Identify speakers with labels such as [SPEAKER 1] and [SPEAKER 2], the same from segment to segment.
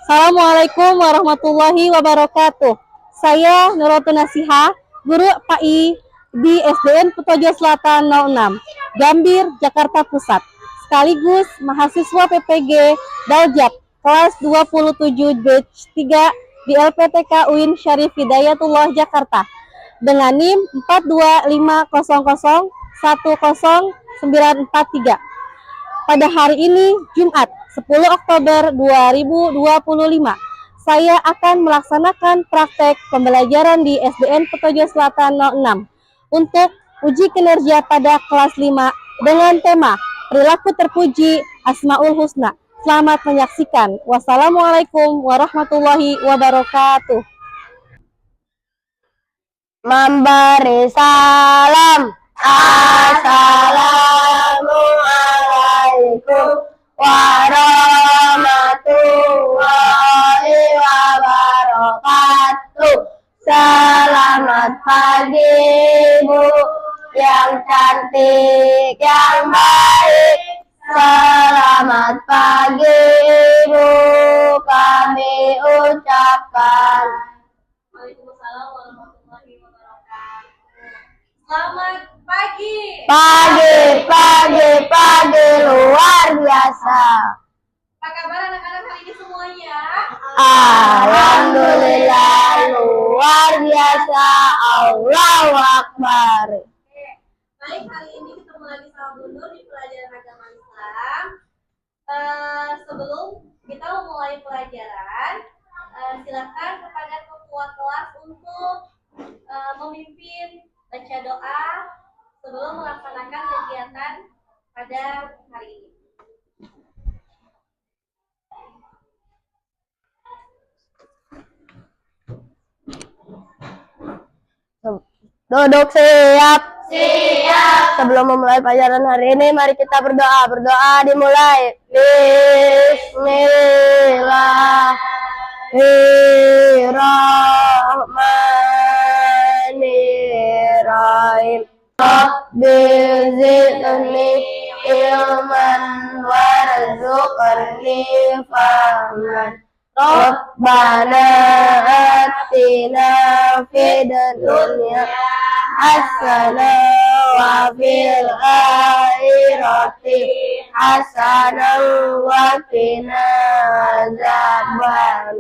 [SPEAKER 1] Assalamualaikum warahmatullahi wabarakatuh. Saya Nurotun Nasiha, guru PAI di SDN Putojo Selatan 06, Gambir, Jakarta Pusat. Sekaligus mahasiswa PPG Daljab kelas 27 batch 3 di LPTK UIN Syarif Hidayatullah Jakarta dengan NIM 42500100943. Pada hari ini, Jumat, 10 Oktober 2025, saya akan melaksanakan praktek pembelajaran di SDN Putojo Selatan 06 untuk uji kinerja pada kelas 5 dengan tema Perilaku Terpuji Asmaul Husna. Selamat menyaksikan. Wassalamualaikum warahmatullahi wabarakatuh.
[SPEAKER 2] Memberi salam. Assalamualaikum warahmatullahi wabarakatuh. Selamat pagi Bu, yang cantik, yang baik. Selamat pagi Bu, kami ucapkan.
[SPEAKER 1] Waalaikumsalam warahmatullahi wabarakatuh. Selamat pagi.
[SPEAKER 2] Pagi luar biasa.
[SPEAKER 1] Apa kabar anak-anak hari ini semuanya?
[SPEAKER 2] Alhamdulillah luar biasa. Allahu Akbar.
[SPEAKER 1] Oke. Baik, hari ini ketemu lagi sama Bunda di pelajaran agama Islam. Sebelum kita memulai pelajaran, silakan kepada ketua kelas untuk memimpin baca doa sebelum melaksanakan kegiatan pada hari ini.
[SPEAKER 2] Duduk siap. Sebelum memulai pelajaran hari ini, mari kita berdoa. Berdoa dimulai. Bismillahirrahmanirrahim. Rabbi zidni ilman warzuqni fahman. Rabbana atina fid dunya hasanah wa fil akhirati hasanah wa qina adzabannar.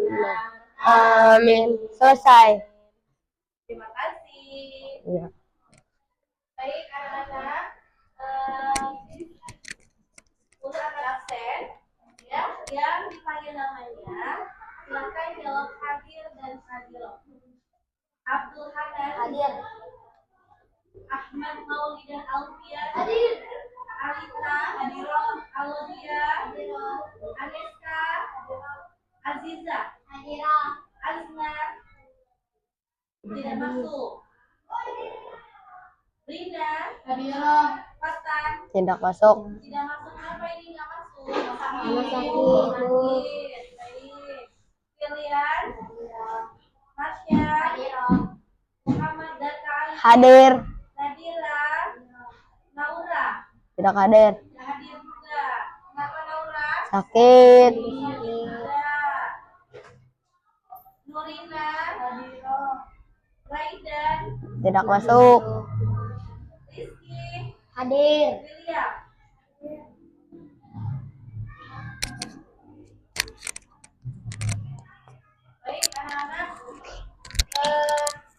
[SPEAKER 2] Amin. Selesai.
[SPEAKER 1] Terima kasih.
[SPEAKER 2] Ya.
[SPEAKER 1] Baik anak-anak, untuk akan absen ya, yang dipanggil namanya silakan jawab hadir dan hadiroh. Abdul Hanan hadir. Ahmad Maulidah Alfian hadir. Alita hadiroh. Aulia hadiroh. Aneska Aziza hadiroh. Azna tidak masuk. Rina hadiroh. Fatan
[SPEAKER 2] Tidak masuk.
[SPEAKER 1] tidak masuk. Kenapa ini nggak masuk?
[SPEAKER 2] Sakit.
[SPEAKER 1] Sakit. Baik. Pilihan Masya Muhammad Data
[SPEAKER 2] Hadir.
[SPEAKER 1] Nadira Naura
[SPEAKER 2] Tidak hadir.
[SPEAKER 1] tidak hadir juga. Kenapa Naura?
[SPEAKER 2] Sakit.
[SPEAKER 1] Tidak. Nurina Raidan
[SPEAKER 2] Tidak masuk.
[SPEAKER 1] Rizky
[SPEAKER 2] Hadir.
[SPEAKER 1] William. Baik anak-anak,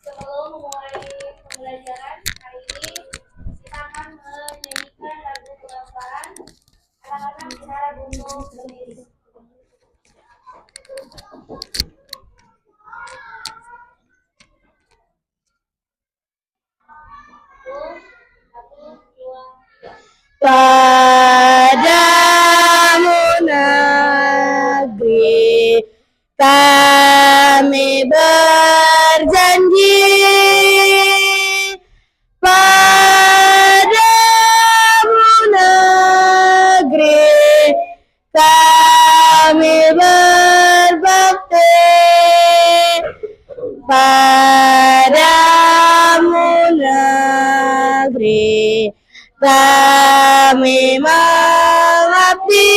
[SPEAKER 1] sebelum memulai pembelajaran hari ini kita akan menyanyikan lagu kebangsaan. Anak-anak diharap untuk berdiri. Satu, dua, tiga.
[SPEAKER 2] Padamu negeri kami berjanji, padamu negeri kami berbakti, padamu negeri kami mengabdi,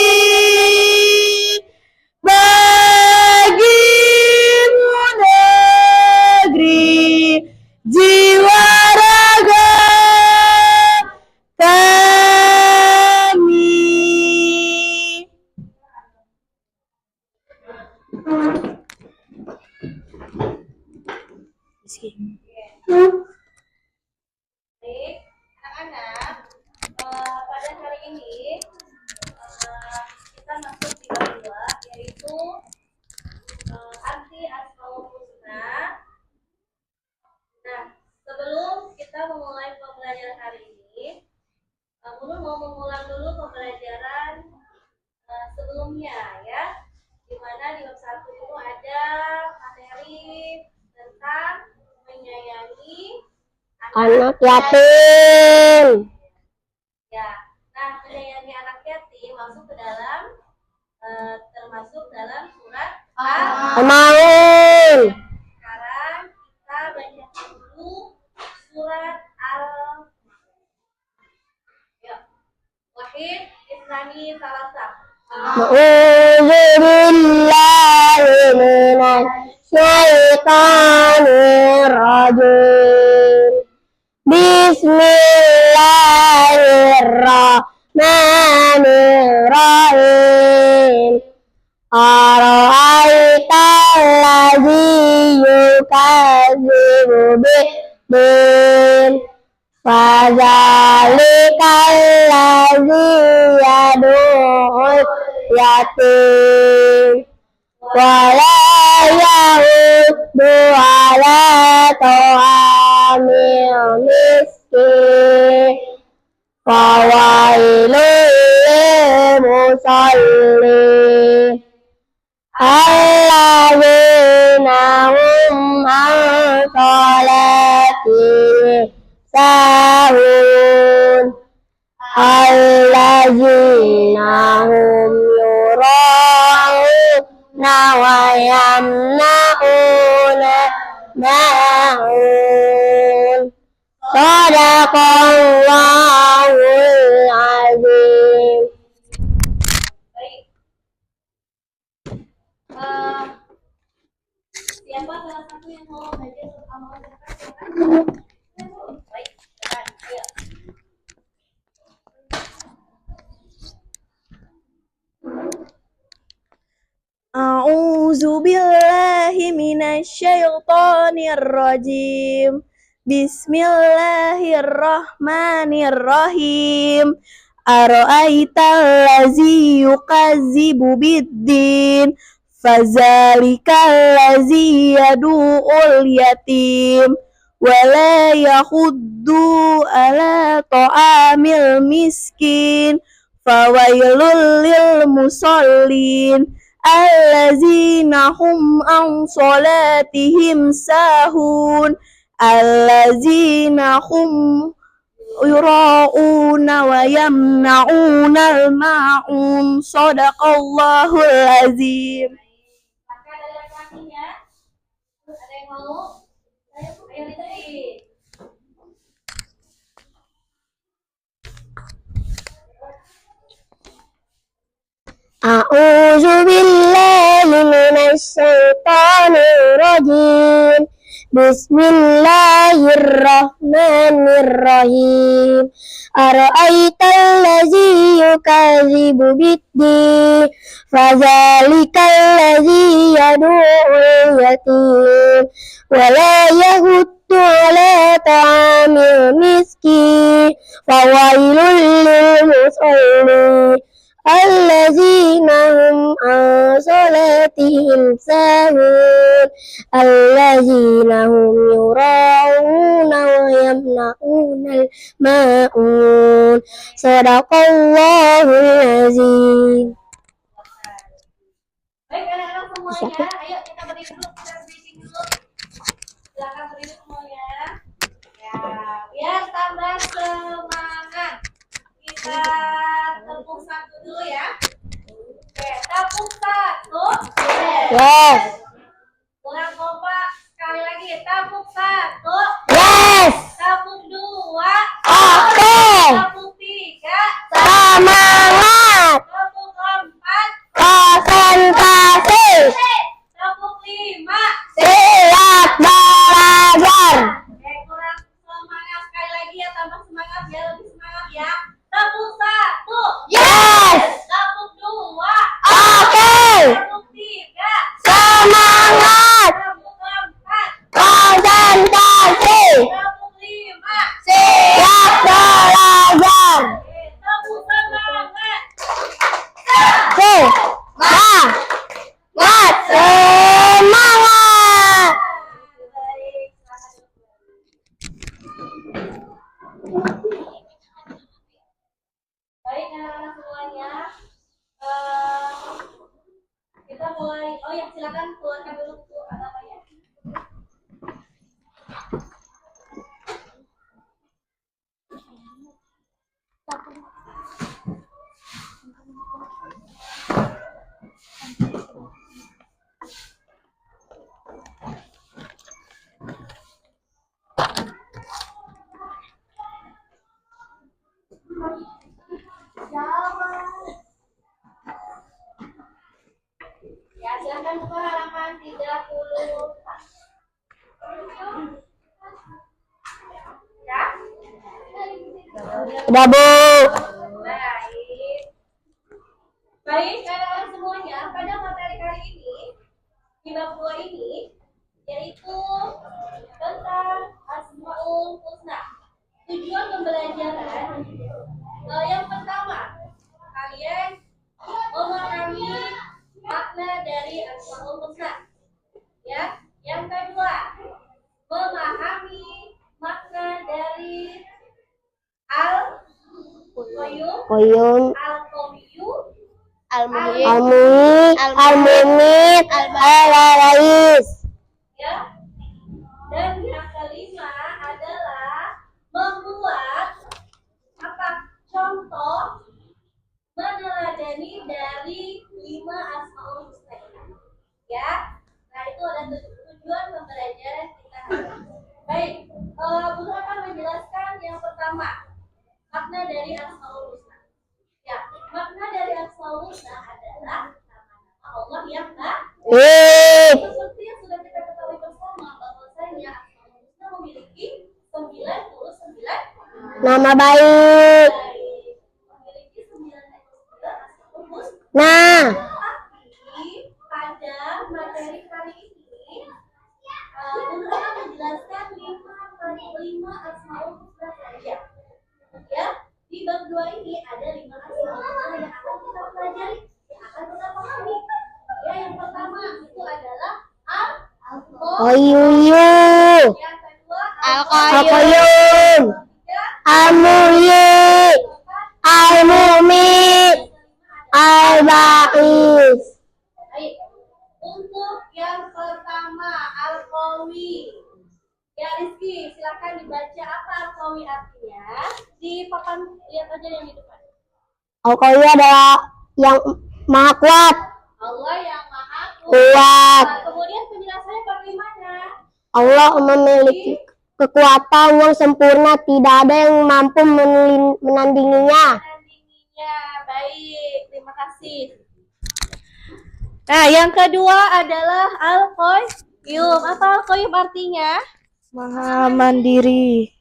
[SPEAKER 1] Baik, anak-anak, pada hari ini kita masuk di bab 2, yaitu arti asmaul husna. Nah, sebelum kita memulai pembelajaran hari ini, Guru mau mengulang dulu pembelajaran sebelumnya ya, di mana di bab 1 itu ada materi tentang menyayangi
[SPEAKER 2] Anak yatim.
[SPEAKER 1] ya. Nah, menyayangi anak yatim masuk ke dalam termasuk dalam surat
[SPEAKER 2] Al-Maun.
[SPEAKER 1] Sekarang kita baca dulu surat Al ya. Wahid, Isnani, Salasa.
[SPEAKER 2] A'udzu billahi minasy syaithanir rajim. Bismillahirrahmanirrahim. Ara'aital ladzi yukadzibu biddin. Fadzalikal ladzi yad'ul yatim wa la yahuddu ala ta'amil miskin. Fawailul lil musallin alladzina hum an salatihim sahun alladzina hum yura'una wa yamna'una ma'un. Sadaqallahul azim.
[SPEAKER 1] Baik. Siapa salah satu yang mau belajar surat Al-Maun? Baik, silakan. Ayo.
[SPEAKER 3] A'udzu billahi minasy syaithanir rajim. Bismillahirrahmanirrahim. Ara'aital ladzi yukadzibu biddin. Fadzalikal ladzi yad'ul yatim wa la yahuddu ala ta'amil miskin. Fawailul lil musallin allazina hum an salatihim sahun allazina hum yura'una wa yamna'una al-ma'un. Sadaqallahul azim.
[SPEAKER 1] Maka ada laki-lakinya? Ada yang mau? Ayo diterima.
[SPEAKER 2] A'udzu billahi minasy syaithanir rajim. Bismillahirrahmanirrahim. Ara'aital ladzi yukadzibu biddin. Fadzalikal ladzi yad'ul yatim wa la yahuddu ala ta'amil miskin. Fawailul lil musallin alladzina hum an salatihim sahun alladzina hum yura'una wa yamna'una al-ma'un. Sadaqallahul azim.
[SPEAKER 1] Baik anak-anak semuanya, ayo kita berdiri dulu, kita briefing dulu. Silakan berdiri semuanya. Ya, biar tambah semangat. Kita tepuk satu dulu ya. Oke, tepuk satu.
[SPEAKER 2] Yes.
[SPEAKER 1] Kurang kompak. Sekali lagi, tepuk satu.
[SPEAKER 2] Yes.
[SPEAKER 1] Tepuk dua.
[SPEAKER 2] Oke.
[SPEAKER 1] Tepuk tiga.
[SPEAKER 2] Semangat.
[SPEAKER 1] Tepuk empat.
[SPEAKER 2] Konsentrasi.
[SPEAKER 1] Tepuk lima.
[SPEAKER 2] Siap belajar.
[SPEAKER 1] Oke, kurang semangat sekali lagi ya, tambah semangat ya, lebih semangat ya. Tepuk satu.
[SPEAKER 2] Yes.
[SPEAKER 1] Tepuk dua.
[SPEAKER 2] Oke.
[SPEAKER 1] Tepuk tiga.
[SPEAKER 2] Semangat.
[SPEAKER 1] Tepuk empat.
[SPEAKER 2] Konsentrasi. Semangat.
[SPEAKER 1] Baik, anak-anak semuanya. Eh, kita mulai. Oh ya, silakan keluarkan dulu buku agamanya. Ya, silakan buka halaman 30. Ya.
[SPEAKER 2] Udah, Bu.
[SPEAKER 1] Baik. Baik, anak-anak semuanya, pada materi kali ini, di bab 2 ini, yaitu tentang Asmaul Husna. Tujuan pembelajaran yang pertama, kalian memahami makna dari Asmaul Husna. Ya, yang kedua, memahami makna dari
[SPEAKER 2] Koyum,
[SPEAKER 1] Al-Qawiyyu,
[SPEAKER 2] Al-Mumit, Al-Rais.
[SPEAKER 1] ya. Dan yang kelima adalah membuat contoh meneladani dari 5 Asmaul Husna. Ya. Nah, itu ada tujuan pembelajaran kita hari ini. Baik, Bunda akan menjelaskan yang pertama, makna dari Asmaul Husna. Ya, makna dari Asmaul Husna adalah nama-nama Allah yang baik. Seperti yang sudah kita ketahui bersama bahwasanya Asmaul Husna memiliki 99
[SPEAKER 2] Nama baik.
[SPEAKER 1] memiliki 99 Asmaul Husna.
[SPEAKER 2] Nah,
[SPEAKER 1] Tapi pada materi kali ini Bunda akan menjelaskan 5 Asmaul Husna saja. Ya, di bab 2 ini ada 5 Asmaul Husna yang akan kita pelajari, yang akan kita pahami. Ya, yang pertama itu adalah
[SPEAKER 2] Koyuyu,
[SPEAKER 1] yang kedua
[SPEAKER 2] Al-Qayyum, Al-Muhyi, Al-Mumit, Al-Ba'is.
[SPEAKER 1] Baik. Untuk yang pertama Al-Qawi. Ya, Rizky, silakan dibaca apa Al-Qawi artinya. Di papan lihat aja yang di depan.
[SPEAKER 2] Al-Qayyum adalah yang maha kuat.
[SPEAKER 1] Allah yang maha
[SPEAKER 2] Kuat.
[SPEAKER 1] Nah, kemudian penjelasannya bagaimana?
[SPEAKER 2] Allah memiliki kekuatan yang sempurna, tidak ada yang mampu menandinginya.
[SPEAKER 1] Menandinginya. Baik, terima kasih. Nah, yang kedua adalah Al-Qayyum. Apa Al-Qayyum artinya?
[SPEAKER 3] Maha mandiri.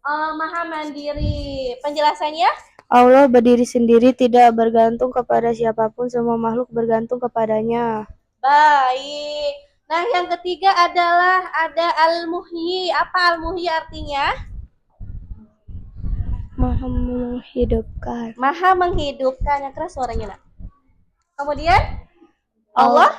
[SPEAKER 1] Maha mandiri. Penjelasannya?
[SPEAKER 3] Allah berdiri sendiri, tidak bergantung kepada siapapun, semua makhluk bergantung kepadanya.
[SPEAKER 1] Baik. Nah, yang ketiga adalah ada Al-Muhyi. Apa Al-Muhyi artinya?
[SPEAKER 3] Maha menghidupkan.
[SPEAKER 1] Maha menghidupkan. Yang keras suaranya, Nak. Kemudian Allah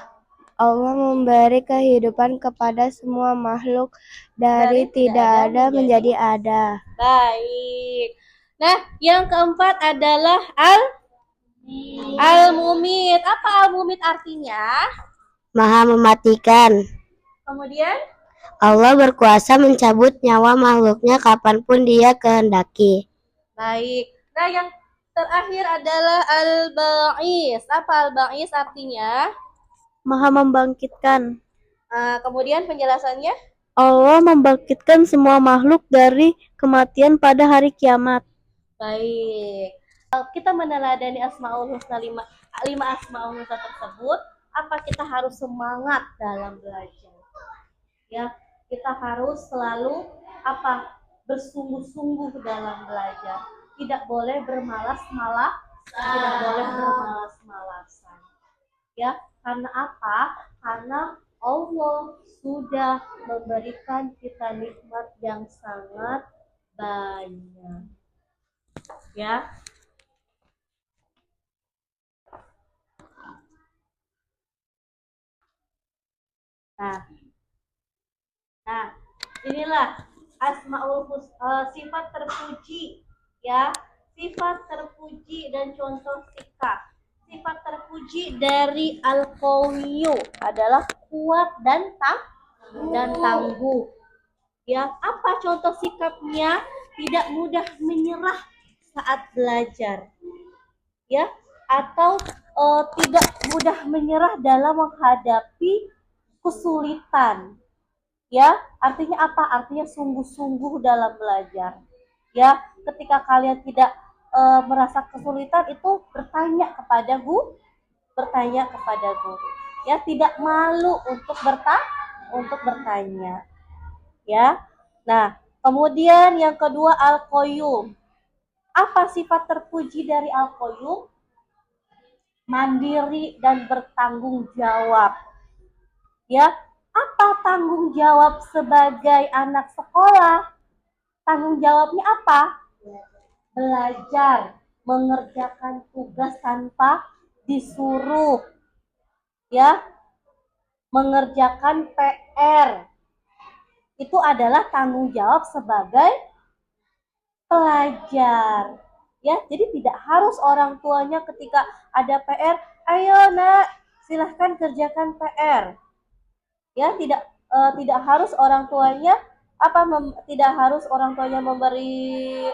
[SPEAKER 3] memberi kehidupan kepada semua makhluk dari tidak ada menjadi ada.
[SPEAKER 1] Baik. Nah, yang keempat adalah Al-Mumit. Apa Al-Mumit artinya?
[SPEAKER 2] Maha mematikan.
[SPEAKER 1] Kemudian
[SPEAKER 2] Allah berkuasa mencabut nyawa makhluknya kapanpun dia kehendaki.
[SPEAKER 1] baik. Nah, yang terakhir adalah Al-Ba'is. Apa Al-Ba'is artinya?
[SPEAKER 3] Maha membangkitkan.
[SPEAKER 1] Kemudian penjelasannya?
[SPEAKER 3] Allah membangkitkan semua makhluk dari kematian pada hari kiamat.
[SPEAKER 1] Baik. Kita meneladani Asmaul Husna 5 Asmaul Husna tersebut. Apa kita harus semangat dalam belajar? Ya, kita harus selalu bersungguh-sungguh dalam belajar. Tidak boleh bermalas-malasan. Ya, karena apa? Karena Allah sudah memberikan kita nikmat yang sangat banyak. Ya. Inilah sifat terpuji, ya. Sifat terpuji dan contoh sikap. Sifat terpuji dari al-qawiyyu adalah kuat dan tangguh. Ya, apa contoh sikapnya? Tidak mudah menyerah saat belajar, ya, atau tidak mudah menyerah dalam menghadapi kesulitan. Ya, artinya apa? Artinya sungguh-sungguh dalam belajar. Ya, ketika kalian tidak merasa kesulitan itu bertanya kepada guru. Ya, tidak malu untuk bertanya. Ya. Nah, kemudian yang kedua al-qayyum. Apa sifat terpuji dari al-qayyum? Mandiri dan bertanggung jawab. Ya, apa tanggung jawab sebagai anak sekolah? Tanggung jawabnya apa? Belajar, mengerjakan tugas tanpa disuruh, ya, mengerjakan PR. Itu adalah tanggung jawab sebagai pelajar. Ya, jadi tidak harus orang tuanya ketika ada PR, ayo nak, silahkan kerjakan PR. Ya, tidak harus orang tuanya tidak harus orang tuanya memberi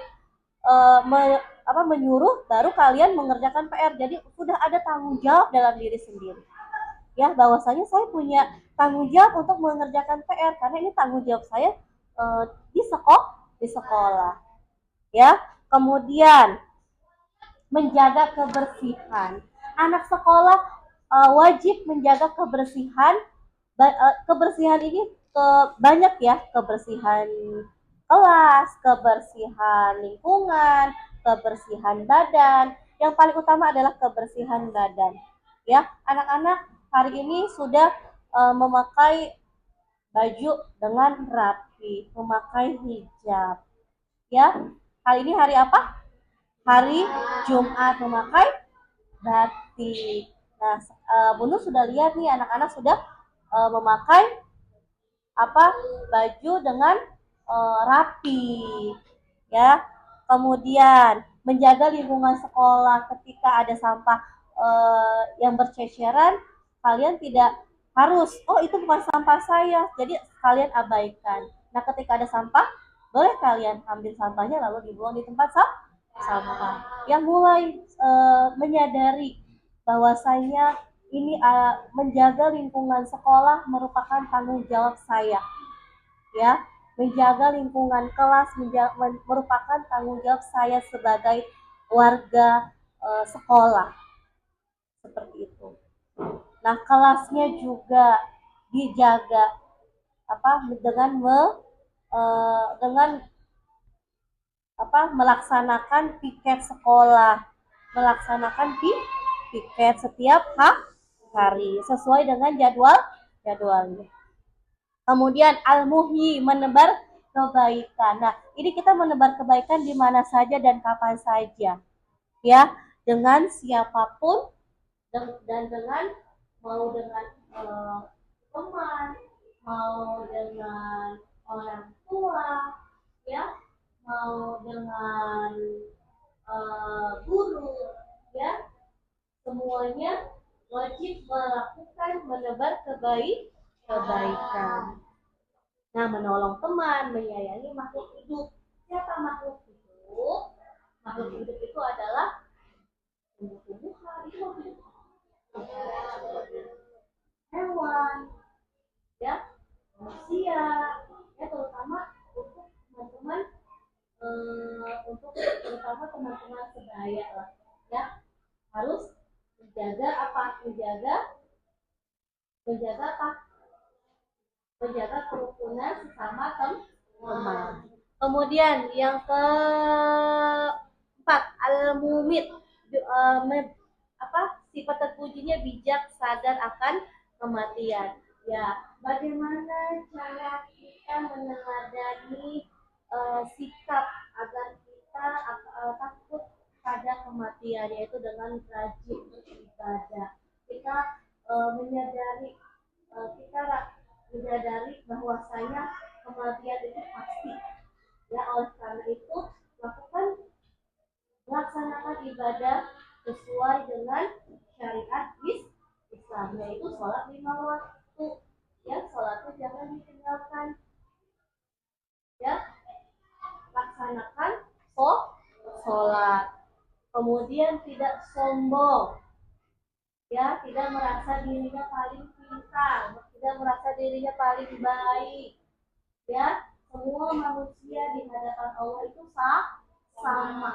[SPEAKER 1] menyuruh baru kalian mengerjakan PR. Jadi sudah ada tanggung jawab dalam diri sendiri. Ya, bahwasanya saya punya tanggung jawab untuk mengerjakan PR karena ini tanggung jawab saya di sekolah. Ya, kemudian menjaga kebersihan. Anak sekolah wajib menjaga kebersihan. Kebersihan ini banyak ya, kebersihan kelas, kebersihan lingkungan, kebersihan badan. Yang paling utama adalah kebersihan badan. Ya, anak-anak hari ini sudah memakai baju dengan rapi, memakai hijab. Ya, hari ini hari apa? Hari Jumat, memakai batik. Nah, Bunu sudah lihat nih anak-anak sudah memakai baju dengan rapi, ya. Kemudian menjaga lingkungan sekolah. Ketika ada sampah yang berceceran, kalian tidak harus, oh itu bukan sampah saya, jadi kalian abaikan. Nah, ketika ada sampah, boleh kalian ambil sampahnya lalu dibuang di tempat sampah. Yang mulai menyadari bahwasanya ini menjaga lingkungan sekolah merupakan tanggung jawab saya. Ya, menjaga lingkungan kelas merupakan tanggung jawab saya sebagai warga sekolah. Seperti itu. Nah, kelasnya juga dijaga dengan melaksanakan piket sekolah, melaksanakan piket setiap hari sesuai dengan jadwalnya. Kemudian al-muhyi, menebar kebaikan. Nah, ini kita menebar kebaikan di mana saja dan kapan saja. Ya, dengan siapapun dan dengan teman, mau dengan orang tua, ya, mau dengan guru, ya, semuanya wajib melakukan menebar kebaikan. Nah, menolong teman, menyayangi makhluk hidup. Siapa makhluk hidup? Makhluk hidup itu adalah tumbuh-tumbuhan, hewan, ya, manusia, ya, terutama untuk teman-teman terutama teman-teman sebaya lah, ya, harus menjaga kerukunan sesama teman. Kemudian yang keempat al-mumit, sifat terpujinya bijak, sadar akan kematian. Ya, bagaimana cara kita meneladani sikap agar kita takut pada kematian, yaitu dengan rajin beribadah. Kita menyadari bahwasanya kematian yaitu sholat 5 waktu. Ya, sholatnya jangan ditinggalkan. Ya, laksanakan sholat. Kemudian tidak sombong. Ya, tidak merasa dirinya paling pintar, tidak merasa dirinya paling baik. Ya, semua manusia di hadapan Allah itu sama.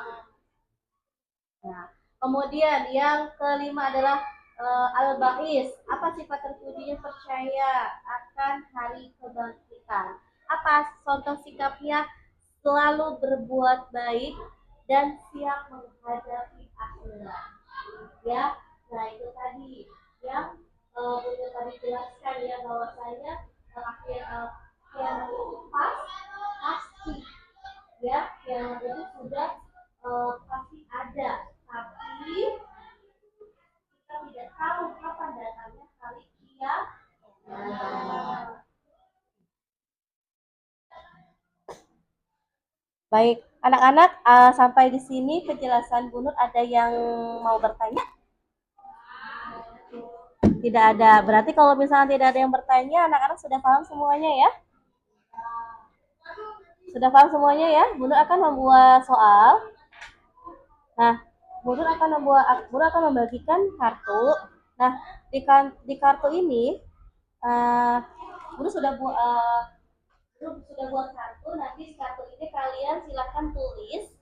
[SPEAKER 1] Nah, kemudian yang kelima adalah al-ba'is. Apa sifat terpujinya? Percaya akan hari kebangkitan. Apa contoh sikapnya? Selalu berbuat baik dan siap menghadapi akhirat. Ya, nah itu tadi yang Bunda tadi jelaskan ya, bahwasanya akhirat itu pasti ya, yang itu sudah pasti ada, tapi kita tidak tahu kapan datangnya hari kiamat. Baik, anak-anak, sampai di sini penjelasan Bu Nur. Ada yang mau bertanya? Tidak ada. Berarti kalau misalnya tidak ada yang bertanya, anak-anak sudah paham semuanya ya? Sudah paham semuanya ya? Bu Nur akan membuat soal. Nah, Bu Nur akan membagikan kartu. Nah, di kartu ini, Bu Nur sudah buat kartu. Nanti di kartu ini kalian silakan tulis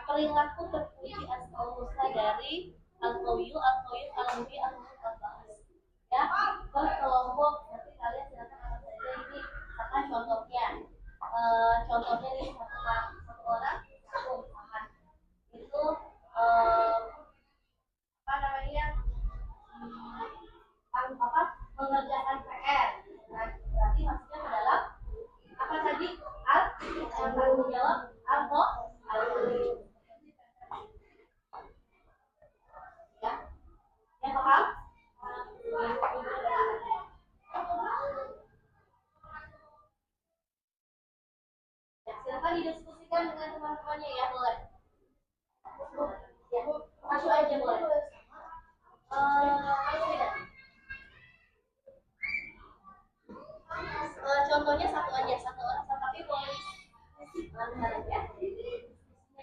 [SPEAKER 1] perilaku terpuji Asmaul Husna dari Al-Qawiyyu, Al-Qayyum, Al-Muhyi, Al-Mu'min, Al-Ba'is. Ya, per kelompok. Nanti kalian silakan akan saja ini misalkan contohnya. Contohnya nih satu orang misalkan itu apa namanya? Mengerjakan PR. Nah, berarti maksudnya adalah apa tadi? Tanggung jawab ya, yang paham? Ya, silakan didiskusikan dengan teman-temannya ya, boleh. Ya, masuk aja boleh. Contohnya satu aja, satu orang, tapi boleh ya.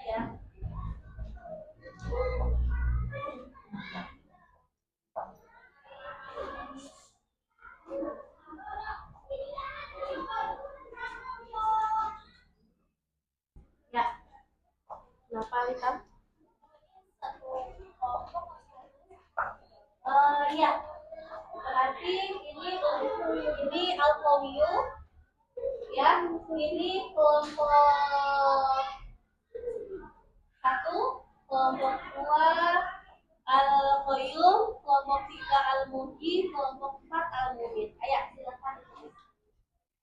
[SPEAKER 1] Ya. Ya. Kenapa Lita? Iya. Berarti ini Al-Qawiyyu ya, ini kelompok 1, kelompok 2 Al-Qayyum, kelompok 3 Al-Muhyi, kelompok 4 Al-Mu'min. Ayo silakan.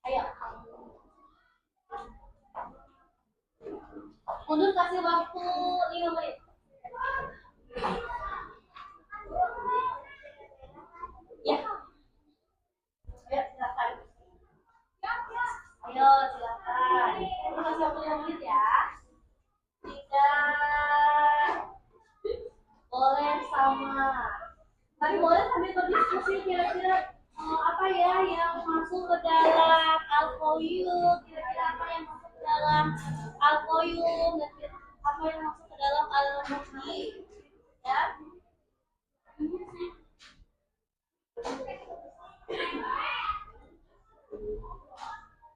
[SPEAKER 1] Ayo. Mundur, kasih waktu 5 menit. Ya. Ayo silakan. Ayo silakan. Kasih waktu 5 menit ya. Tidak boleh sama. Tapi boleh sambil berdiskusi kira-kira apa ya yang masuk ke dalam Al-Qawiyyu, kira-kira apa yang masuk ke dalam Al-Qayyum, dan apa yang masuk ke dalam Al-Muhyi, ya.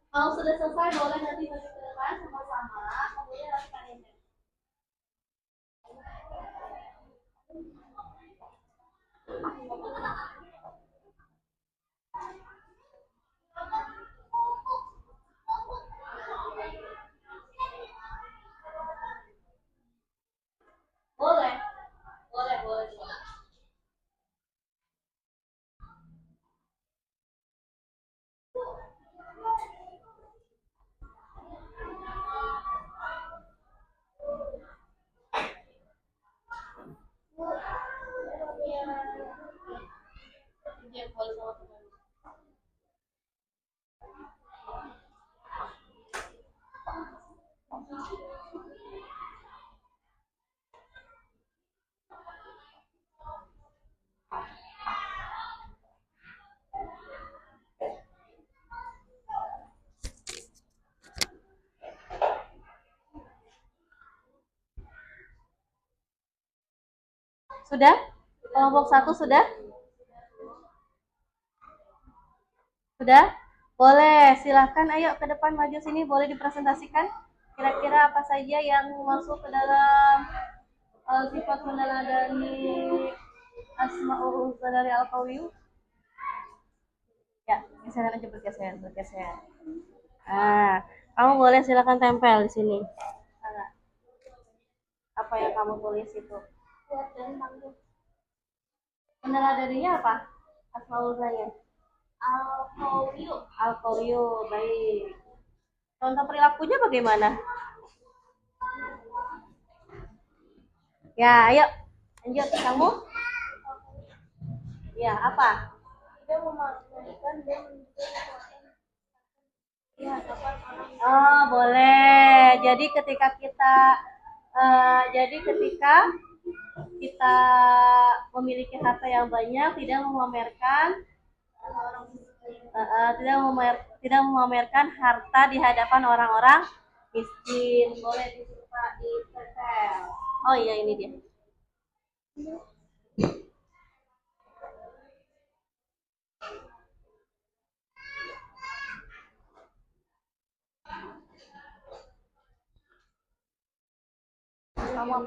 [SPEAKER 1] Kalau sudah selesai boleh nanti maju ke depan sama-sama, kemudian nanti kalian boleh. Sudah? Kelompok 1 sudah? Sudah? Boleh, silahkan ayo ke depan maju sini, boleh dipresentasikan kira-kira apa saja yang masuk ke dalam sifat meneladani Asmaul Husna dari Al-Qawiyu. Ya, geser aja, bergeser. Kamu boleh silakan tempel di sini. Apa yang kamu tulis itu? Meneladaninya apa? Asmaul Husnanya? Al-Qawiyu, baik. Contoh perilakunya bagaimana? Ya, ayo lanjut kamu. Ya, apa? Oh, boleh. Jadi ketika kita memiliki harta yang banyak, tidak memamerkan tidak memamerkan harta di hadapan orang-orang miskin. Boleh disetel. Oh iya, ini dia. Kamu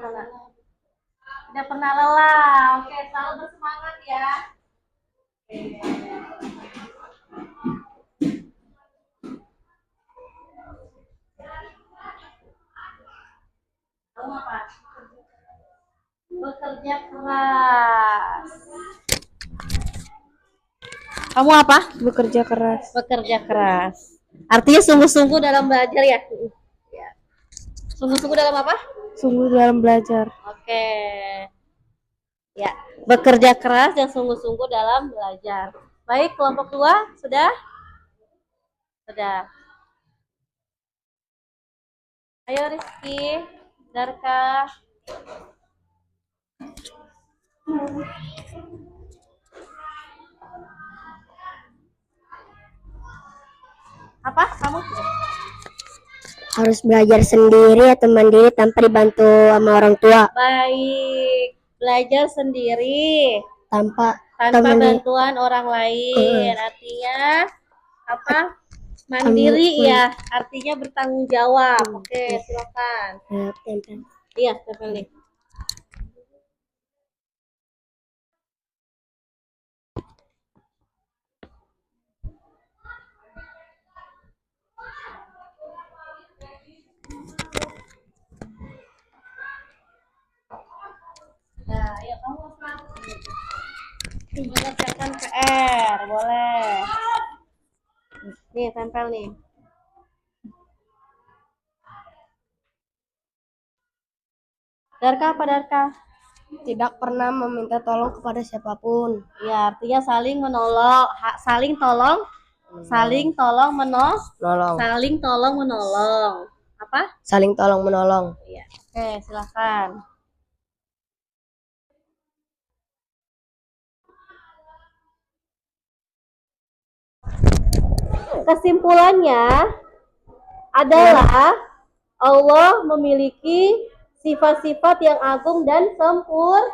[SPEAKER 1] tidak pernah lelah. Oke, selalu bersemangat ya. Kamu apa? Bekerja keras. Kamu apa?
[SPEAKER 3] Bekerja keras.
[SPEAKER 1] Bekerja keras. Artinya sungguh-sungguh dalam belajar ya? Sungguh-sungguh dalam apa?
[SPEAKER 3] Sungguh dalam belajar.
[SPEAKER 1] Oke. Ya, bekerja keras dan sungguh-sungguh dalam belajar. Baik, kelompok 2 sudah? Sudah. Ayo Rizky, Darka. Apa kamu?
[SPEAKER 2] Harus belajar sendiri atau mandiri tanpa dibantu sama orang tua.
[SPEAKER 1] Baik, belajar sendiri
[SPEAKER 2] Tanpa
[SPEAKER 1] bantuan orang lain. Artinya apa? Mandiri ya, artinya bertanggung jawab. Oke, silakan.
[SPEAKER 2] tempel.
[SPEAKER 1] Iya, tempel nih. Nah, ya kamu mengerjakan PR, boleh. Nih, tempel nih. Darka apa Darka?
[SPEAKER 2] Tidak pernah meminta tolong kepada siapapun.
[SPEAKER 1] Ya, artinya saling menolong, saling tolong menolong. Saling tolong menolong. Apa?
[SPEAKER 2] Saling tolong menolong.
[SPEAKER 1] Iya. Oke, silakan. Kesimpulannya adalah Allah memiliki sifat-sifat yang agung dan sempurna.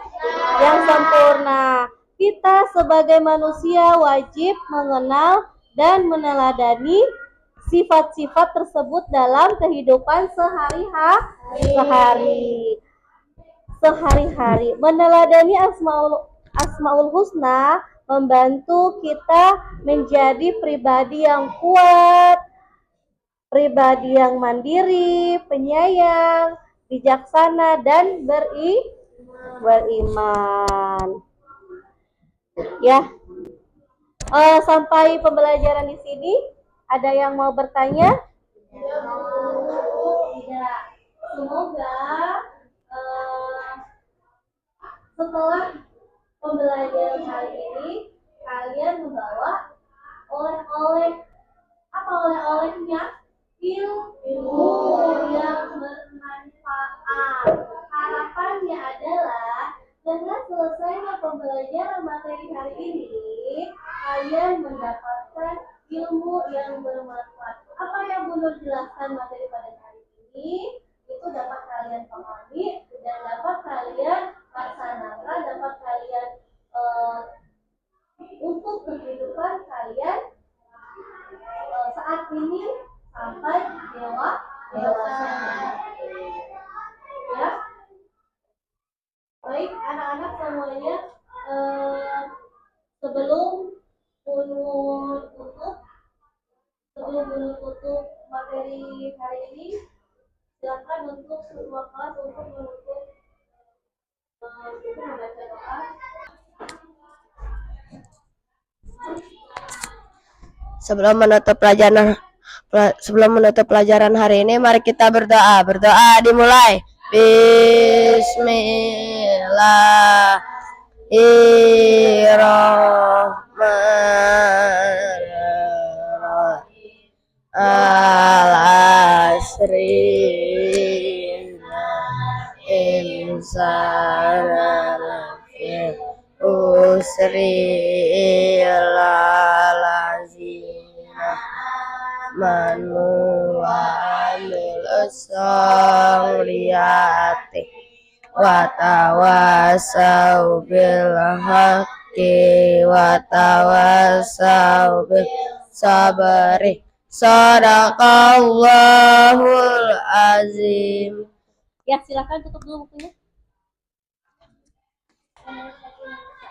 [SPEAKER 1] Kita sebagai manusia wajib mengenal dan meneladani sifat-sifat tersebut dalam kehidupan sehari-hari. Meneladani Asmaul Husna membantu kita menjadi pribadi yang kuat, pribadi yang mandiri, penyayang, bijaksana, dan beriman. Ya, sampai pembelajaran di sini. Ada yang mau bertanya? Tidak. Semoga setelah pembelajaran hari ini kalian membawa oleh-oleh. Apa oleh-olehnya? Ilmu yang bermanfaat. Harapannya adalah dengan selesainya pembelajaran materi hari ini, kalian mendapatkan ilmu yang bermanfaat. Apa yang Bu Nur jelaskan materi pada hari ini, itu dapat kalian pahami dan dapat kalian laksanakan dapat kalian eh, untuk kehidupan kalian saat ini sampai dewasa. Ya, baik anak-anak semuanya, eh, sebelum Bunur tutup materi hari ini, silakan untuk semua kelas untuk menutup membaca doa.
[SPEAKER 2] Sebelum menutup pelajaran hari ini, mari kita berdoa. Berdoa dimulai. Bismillahirrahmanirrahim. Al-asrina insana lafil usri lazina manu wa amil soliyati wa tawasau bil haqqi wa tawasau bil sabri. Sadaqallahul azim.
[SPEAKER 1] Ya, silakan tutup dulu bukunya.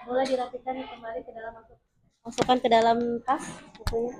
[SPEAKER 1] Boleh dirapikan kembali ke dalam, masukkan ke dalam tas bukunya.